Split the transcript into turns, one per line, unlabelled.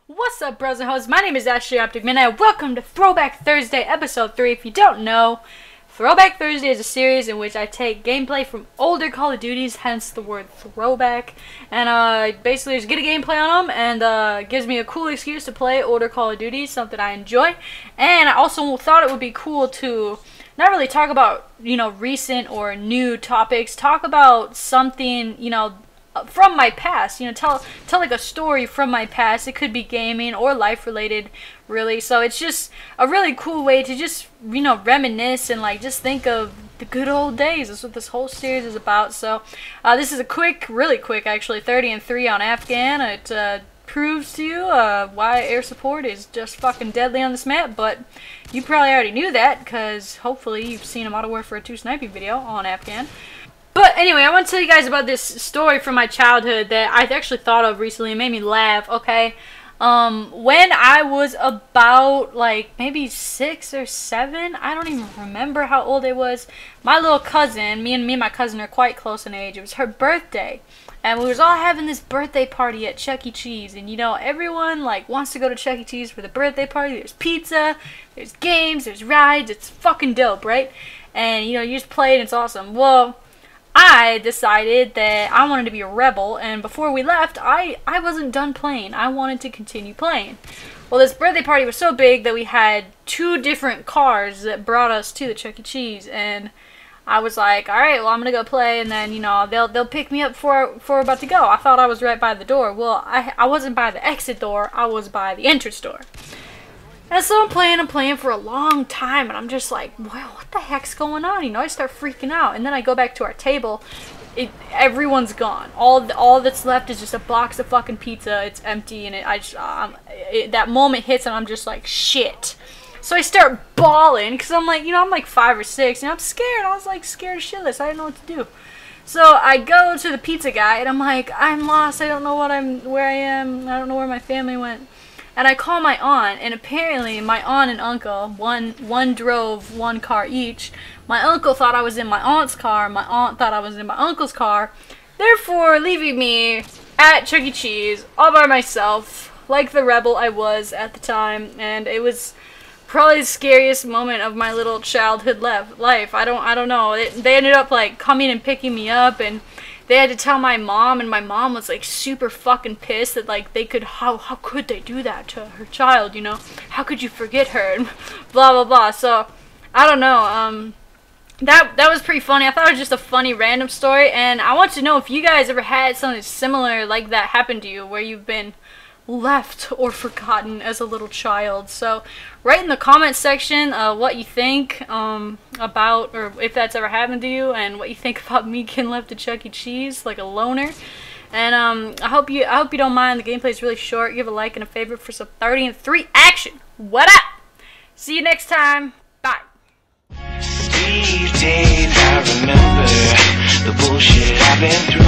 What's up, bros and hoes? My name is Ashley Optic Midnight. Welcome to Throwback Thursday, episode 3. If you don't know, Throwback Thursday is a series in which I take gameplay from older Call of Duties, hence the word throwback, and basically just get a gameplay on them, and gives me a cool excuse to play older Call of Duties, something I enjoy. And I also thought it would be cool to not really talk about, recent or new topics, talk about something, from my past, tell like a story from my past. It could be gaming or life related, really. So it's just a really cool way to just, reminisce and like just think of the good old days. That's what this whole series is about. So this is a really quick actually, 30-3 on Afghan. It proves to you why air support is just fucking deadly on this map, but you probably already knew that because hopefully you've seen a Modern Warfare 2 sniping video on Afghan. But anyway, I want to tell you guys about this story from my childhood that I actually thought of recently. It made me laugh, okay? When I was about, like, maybe 6 or 7, I don't even remember how old I was, my little cousin, me and my cousin are quite close in age. It was her birthday, and we was all having this birthday party at Chuck E. Cheese, and, everyone, like, wants to go to Chuck E. Cheese for the birthday party. There's pizza, there's games, there's rides. It's fucking dope, right? And, you just play, and it's awesome. Well, I decided that I wanted to be a rebel, and before we left, I wasn't done playing. I wanted to continue playing. Well, this birthday party was so big that we had 2 different cars that brought us to the Chuck E. Cheese, and I was like, alright, well, I'm gonna go play, and then, they'll pick me up before we're about to go. I thought I was right by the door. Well, I wasn't by the exit door, I was by the entrance door. And so I'm playing for a long time, and I'm just like, wow, what the heck's going on? I start freaking out, and then I go back to our table. Everyone's gone. All that's left is just a box of fucking pizza. It's empty, and that moment hits, and I'm just like, shit. So I start bawling, because I'm like, I'm like 5 or 6, and I'm scared. I was like scared shitless. I didn't know what to do. So I go to the pizza guy, and I'm like, I'm lost. I don't know where I am. I don't know where my family went. And I call my aunt, and apparently my aunt and uncle, one drove 1 car each. My uncle thought I was in my aunt's car, my aunt thought I was in my uncle's car, therefore leaving me at Chuck E. Cheese all by myself, like the rebel I was at the time. And it was probably the scariest moment of my little childhood life. I don't know. They ended up like coming and picking me up, and they had to tell my mom, and my mom was like super fucking pissed that like how could they do that to her child, how could you forget her, and blah blah blah. So I don't know, that was pretty funny. I thought it was just a funny random story, and I want to know if you guys ever had something similar like that happen to you, where you've been left or forgotten as a little child. So write in the comment section what you think about, or if that's ever happened to you, and what you think about me getting left at Chuck E. Cheese like a loner. And I hope you don't mind. The gameplay is really short. Give a like and a favorite for some 30-3 action. What up? See you next time. Bye.
Steve, Dave, I remember the bullshit I've been through.